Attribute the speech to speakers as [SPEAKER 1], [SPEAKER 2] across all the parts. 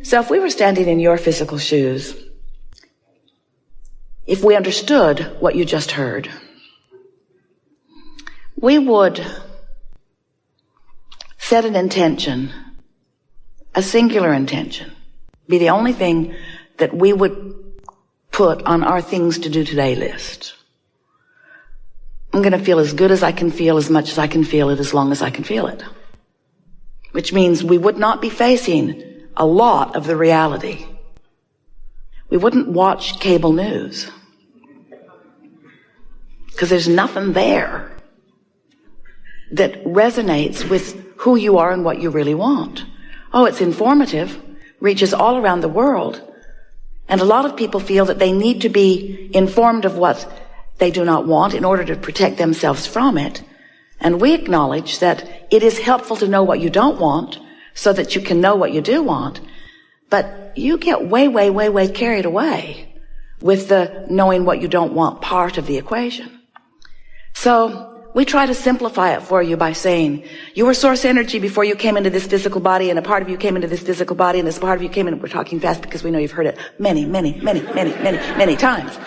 [SPEAKER 1] So if we were standing in your physical shoes, if we understood what you just heard, we would set an intention, a singular intention, be the only thing that we would put on our things to do today list. I'm going to feel as good as I can feel, as much as I can feel it, as long as I can feel it. Which means we would not be facing a lot of the reality. We wouldn't watch cable news, because there's nothing there that resonates with who you are and what you really want. Oh, it's informative, reaches all around the world, and a lot of people feel that they need to be informed of what they do not want in order to protect themselves from it. And we acknowledge that it is helpful to know what you don't want so that you can know what you do want. But you get way carried away with the knowing what you don't want part of the equation. So we try to simplify it for you by saying, you were source energy before you came into this physical body, and a part of you came into this physical body, and this part of you came in. We're talking fast because we know you've heard it many times.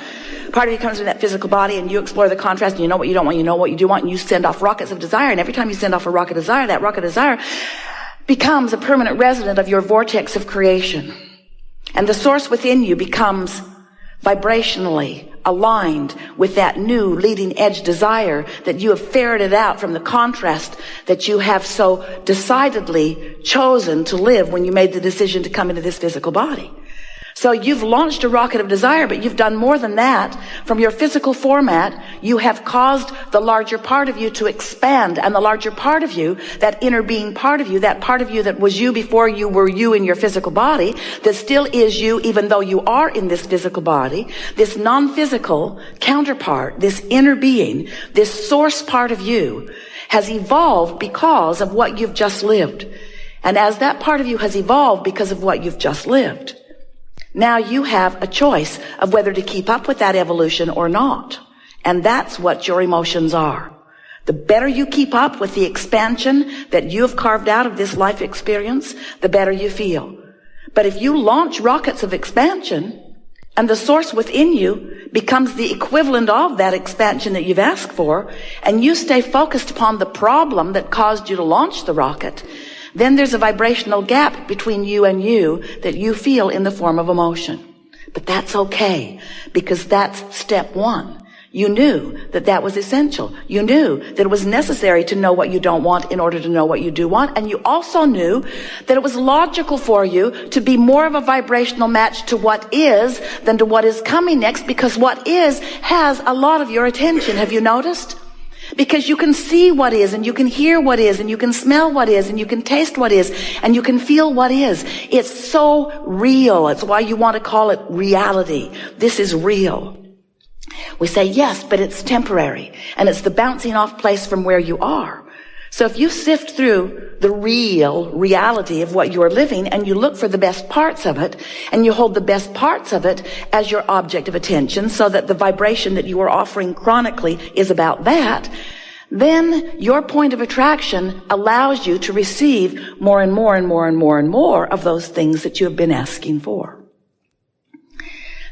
[SPEAKER 1] Part of you comes in that physical body, and you explore the contrast, and you know what you don't want, you know what you do want, and you send off rockets of desire. And every time you send off a rocket of desire, that rocket of desire becomes a permanent resident of your vortex of creation. And the source within you becomes vibrationally aligned with that new leading edge desire that you have ferreted out from the contrast that you have so decidedly chosen to live when you made the decision to come into this physical body. So you've launched a rocket of desire, but you've done more than that. From your physical format, you have caused the larger part of you to expand, and the larger part of you, that inner being part of you, that part of you that was you before you were you in your physical body, that still is you even though you are in this physical body, this non-physical counterpart, this inner being, this source part of you has evolved because of what you've just lived. And as that part of you has evolved because of what you've just lived, now you have a choice of whether to keep up with that evolution or not. And that's what your emotions are. The better you keep up with the expansion that you have carved out of this life experience, the better you feel. But if you launch rockets of expansion and the source within you becomes the equivalent of that expansion that you've asked for, and you stay focused upon the problem that caused you to launch the rocket, then there's a vibrational gap between you and you that you feel in the form of emotion. But that's okay, because that's step one. You knew that that was essential. You knew that it was necessary to know what you don't want in order to know what you do want. And you also knew that it was logical for you to be more of a vibrational match to what is than to what is coming next, because what is has a lot of your attention. Have you noticed? Because you can see what is, and you can hear what is, and you can smell what is, and you can taste what is, and you can feel what is. It's so real. It's why you want to call it reality. This is real. We say, yes, but it's temporary, and it's the bouncing off place from where you are. So if you sift through the real reality of what you are living, and you look for the best parts of it, and you hold the best parts of it as your object of attention, so that the vibration that you are offering chronically is about that, then your point of attraction allows you to receive more and more and more and more and more of those things that you have been asking for.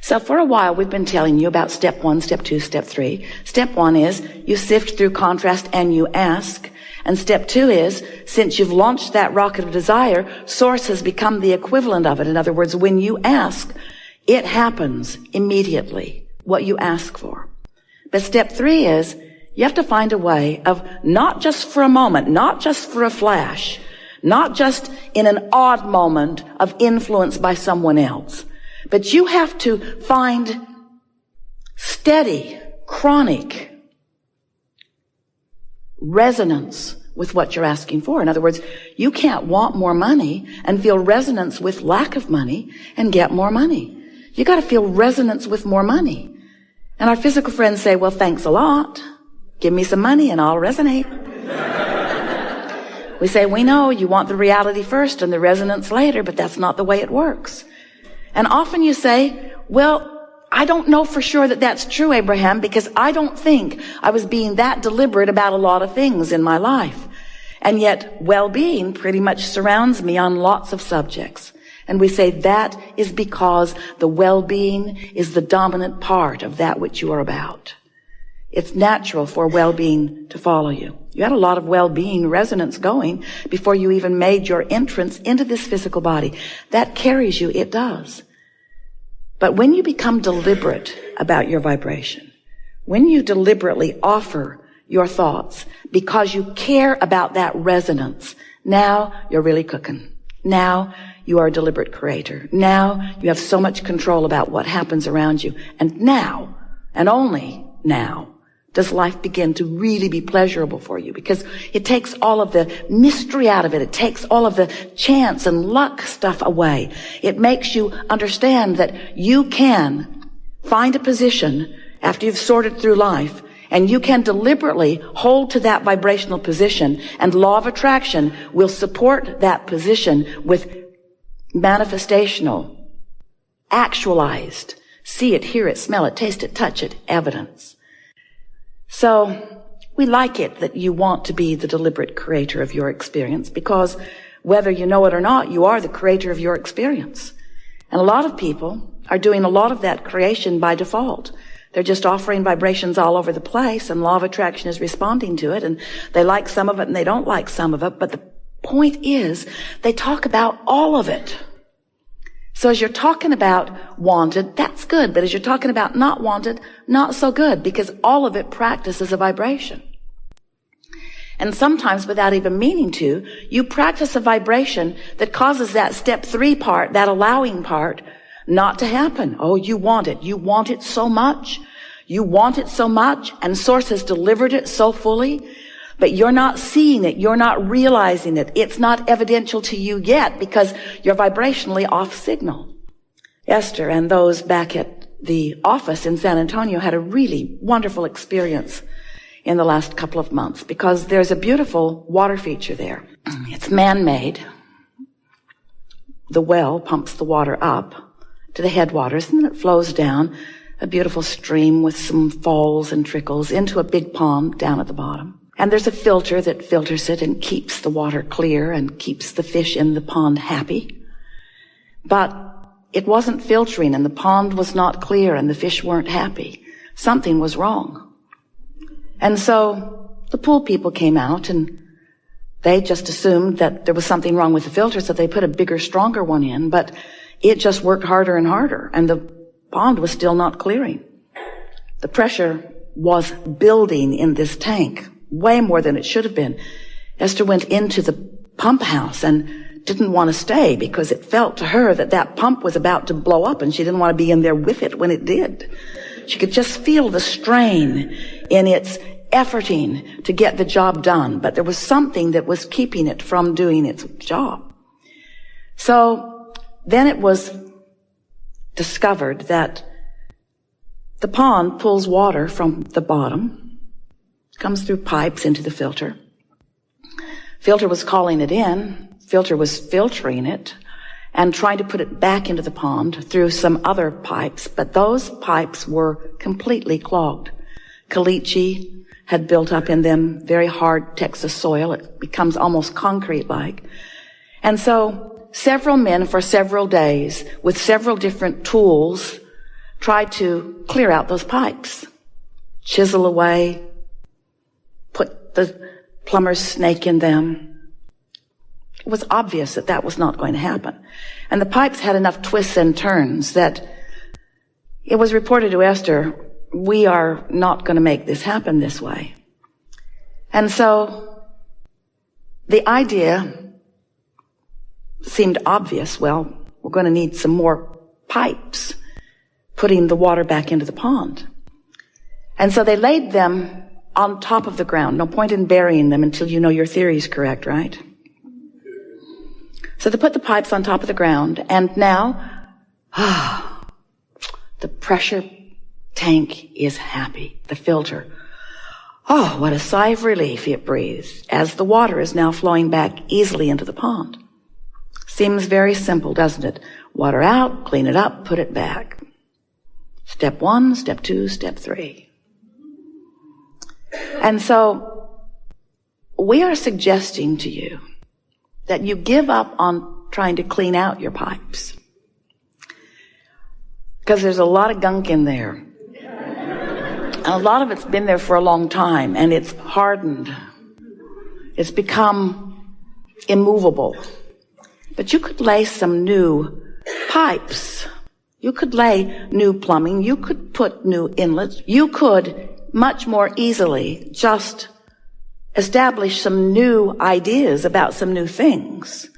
[SPEAKER 1] So for a while, we've been telling you about step 1, step 2, step 3. Step 1 is you sift through contrast and you ask. And step 2 is, since you've launched that rocket of desire, source has become the equivalent of it. In other words, when you ask, it happens immediately, what you ask for. But step 3 is, you have to find a way of not just for a moment, not just for a flash, not just in an odd moment of influence by someone else, but you have to find steady, chronic resonance with what you're asking for. In other words, you can't want more money and feel resonance with lack of money and get more money. You got to feel resonance with more money. And our physical friends say, well, thanks a lot. Give me some money and I'll resonate. We say, we know you want the reality first and the resonance later, but that's not the way it works. And often you say, well, I don't know for sure that that's true, Abraham, because I don't think I was being that deliberate about a lot of things in my life. And yet well-being pretty much surrounds me on lots of subjects. And we say that is because the well-being is the dominant part of that which you are about. It's natural for well-being to follow you. You had a lot of well-being resonance going before you even made your entrance into this physical body. That carries you, it does. But when you become deliberate about your vibration, when you deliberately offer your thoughts because you care about that resonance, now you're really cooking. Now you are a deliberate creator. Now you have so much control about what happens around you. And now, and only now, does life begin to really be pleasurable for you, because it takes all of the mystery out of it. It takes all of the chance and luck stuff away. It makes you understand that you can find a position after you've sorted through life, and you can deliberately hold to that vibrational position, and law of attraction will support that position with manifestational, actualized, see it, hear it, smell it, taste it, touch it, evidence. So we like it that you want to be the deliberate creator of your experience, because whether you know it or not, you are the creator of your experience. And a lot of people are doing a lot of that creation by default. They're just offering vibrations all over the place, and law of attraction is responding to it, and they like some of it and they don't like some of it. But the point is, they talk about all of it. So as you're talking about wanted, that's good. But as you're talking about not wanted, not so good, because all of it practices a vibration. And sometimes, without even meaning to, you practice a vibration that causes that step 3 part, that allowing part, not to happen. Oh, you want it. You want it so much. You want it so much, and Source has delivered it so fully, but you're not seeing it. You're not realizing it. It's not evidential to you yet because you're vibrationally off signal. Esther and those back at the office in San Antonio had a really wonderful experience in the last couple of months, because there's a beautiful water feature there. It's man-made. The well pumps the water up to the headwaters, and then it flows down a beautiful stream with some falls and trickles into a big pond down at the bottom. And there's a filter that filters it and keeps the water clear and keeps the fish in the pond happy. But it wasn't filtering, and the pond was not clear, and the fish weren't happy. Something was wrong. And so the pool people came out, and they just assumed that there was something wrong with the filter, so they put a bigger, stronger one in, but it just worked harder and harder, and the pond was still not clearing. The pressure was building in this tank, way more than it should have been. Esther went into the pump house and didn't want to stay because it felt to her that that pump was about to blow up, and she didn't want to be in there with it when it did. She could just feel the strain in its efforting to get the job done, but there was something that was keeping it from doing its job. So then it was discovered that the pond pulls water from the bottom, comes through pipes into the filter. Filter was calling it in. Filter was filtering it and trying to put it back into the pond through some other pipes, but those pipes were completely clogged. Caliche had built up in them, very hard Texas soil. It becomes almost concrete-like. And so several men for several days with several different tools tried to clear out those pipes, chisel away, put the plumber's snake in them. It was obvious that that was not going to happen. And the pipes had enough twists and turns that it was reported to Esther, we are not going to make this happen this way. And so the idea seemed obvious. Well, we're going to need some more pipes putting the water back into the pond. And so they laid them on top of the ground. No point in burying them until you know your theory is correct, right? So they put the pipes on top of the ground, and now, the pressure tank is happy. The filter. Oh, what a sigh of relief it breathes as the water is now flowing back easily into the pond. Seems very simple, doesn't it? Water out, clean it up, put it back. Step 1, step 2, step 3. And so we are suggesting to you that you give up on trying to clean out your pipes. Because there's a lot of gunk in there. And a lot of it's been there for a long time, and it's hardened. It's become immovable. But you could lay some new pipes. You could lay new plumbing. You could put new inlets. You could much more easily just establish some new ideas about some new things.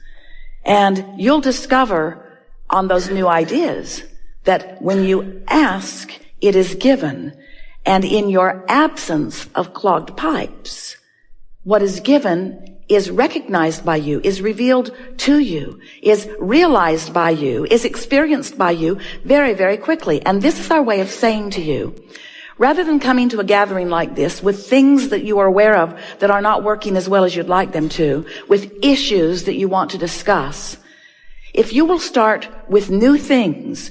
[SPEAKER 1] And you'll discover on those new ideas that when you ask, it is given. And in your absence of clogged pipes, what is given is recognized by you, is revealed to you, is realized by you, is experienced by you very, very quickly. And this is our way of saying to you, rather than coming to a gathering like this with things that you are aware of that are not working as well as you'd like them to, with issues that you want to discuss, if you will start with new things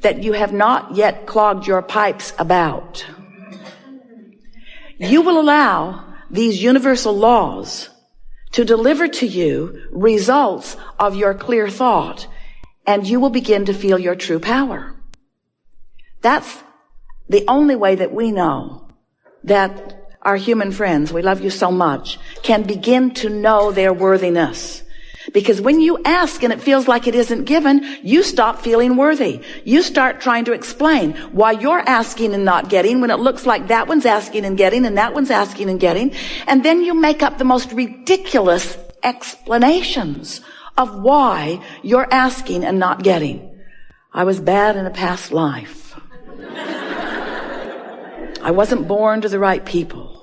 [SPEAKER 1] that you have not yet clogged your pipes about, you will allow these universal laws to deliver to you results of your clear thought, and you will begin to feel your true power. That's the only way that we know that our human friends, we love you so much, can begin to know their worthiness. Because when you ask and it feels like it isn't given, you stop feeling worthy. You start trying to explain why you're asking and not getting when it looks like that one's asking and getting and that one's asking and getting. And then you make up the most ridiculous explanations of why you're asking and not getting. I was bad in a past life. I wasn't born to the right people.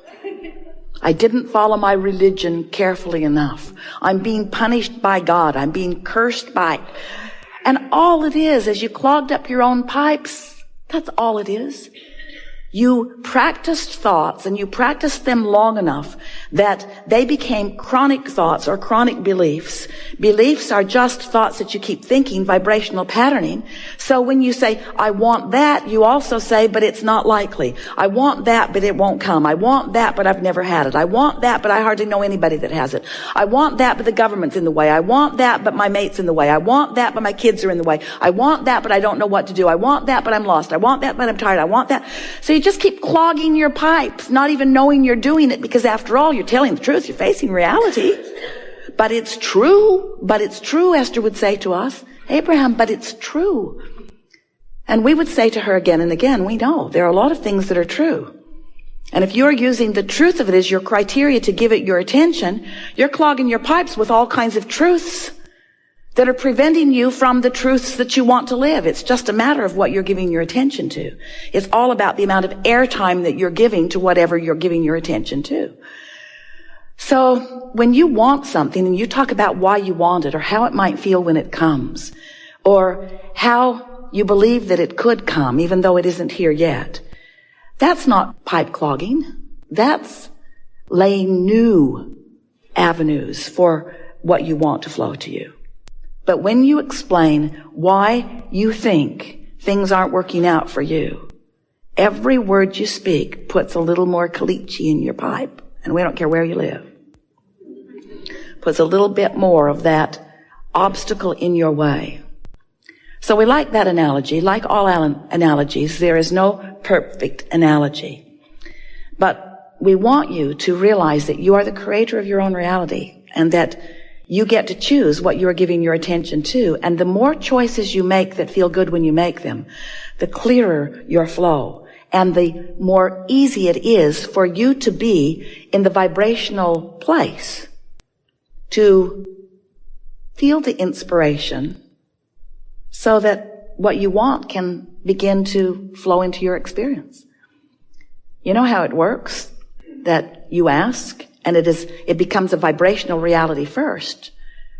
[SPEAKER 1] I didn't follow my religion carefully enough. I'm being punished by God. I'm being cursed by it. And all it is you clogged up your own pipes. That's all it is. You practiced thoughts, and you practiced them long enough that they became chronic thoughts or chronic beliefs. Beliefs are just thoughts that you keep thinking, vibrational patterning. So when you say, I want that, you also say, but it's not likely. I want that, but it won't come. I want that, but I've never had it. I want that, but I hardly know anybody that has it. I want that, but the government's in the way. I want that, but my mate's in the way. I want that, but my kids are in the way. I want that, but I don't know what to do. I want that, but I'm lost. I want that, but I'm tired. I want that. So you just keep clogging your pipes, not even knowing you're doing it, because after all, you're telling the truth. You're facing reality. But it's true. But it's true, Esther would say to us. Abraham, but it's true. And we would say to her again and again, we know there are a lot of things that are true. And if you're using the truth of it as your criteria to give it your attention, you're clogging your pipes with all kinds of truths that are preventing you from the truths that you want to live. It's just a matter of what you're giving your attention to. It's all about the amount of airtime that you're giving to whatever you're giving your attention to. So when you want something and you talk about why you want it or how it might feel when it comes or how you believe that it could come even though it isn't here yet, that's not pipe clogging. That's laying new avenues for what you want to flow to you. But when you explain why you think things aren't working out for you, every word you speak puts a little more caliche in your pipe. And we don't care where you live. Puts a little bit more of that obstacle in your way. So we like that analogy. Like all analogies, there is no perfect analogy. But we want you to realize that you are the creator of your own reality and that you get to choose what you are giving your attention to. And the more choices you make that feel good when you make them, the clearer your flow. And the more easy it is for you to be in the vibrational place to feel the inspiration so that what you want can begin to flow into your experience. You know how it works? That you ask, and it becomes a vibrational reality first.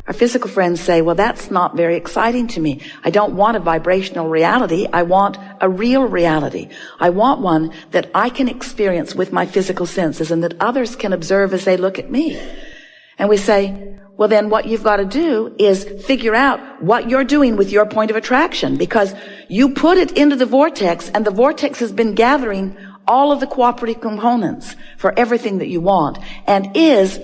[SPEAKER 1] Our physical friends say, well, that's not very exciting to me. I don't want a vibrational reality. I want a real reality. I want one that I can experience with my physical senses and that others can observe as they look at me. And we say, well, then what you've got to do is figure out what you're doing with your point of attraction, because you put it into the vortex, and the vortex has been gathering all of the cooperative components for everything that you want and is